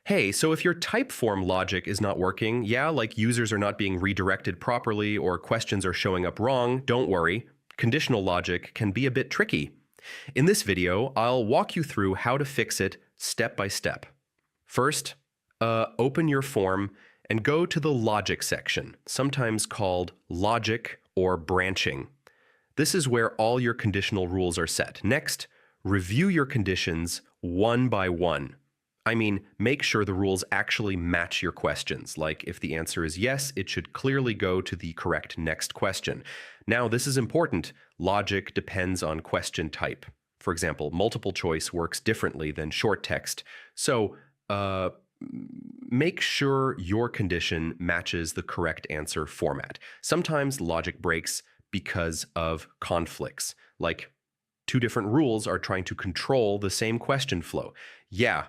Hey, so if your Typeform logic is not working, yeah, like users are not being redirected properly or questions are showing up wrong, don't worry. Conditional logic can be a bit tricky. In this video, I'll walk you through how to fix it step by step. First, open your form and go to the logic section, sometimes called logic or branching. This is where all your conditional rules are set. Next, review your conditions one by one. I mean, make sure the rules actually match your questions. Like if the answer is yes, it should clearly go to the correct next question. Now, this is important. Logic depends on question type. For example, multiple choice works differently than short text. So, make sure your condition matches the correct answer format. Sometimes logic breaks because of conflicts, like two different rules are trying to control the same question flow. Yeah,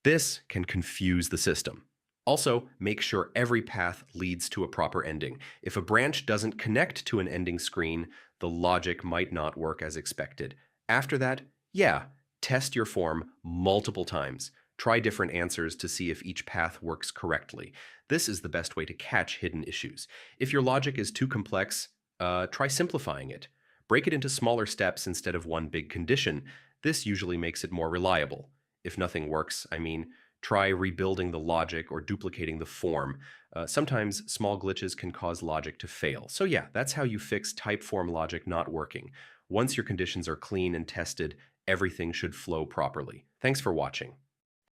this can confuse the system. Also, make sure every path leads to a proper ending. If a branch doesn't connect to an ending screen, the logic might not work as expected. After that, yeah, test your form multiple times. Try different answers to see if each path works correctly. This is the best way to catch hidden issues. If your logic is too complex, try simplifying it. Break it into smaller steps instead of one big condition. This usually makes it more reliable. If nothing works, try rebuilding the logic or duplicating the form. Sometimes small glitches can cause logic to fail. So yeah, that's how you fix Typeform logic not working. Once your conditions are clean and tested, everything should flow properly. Thanks for watching.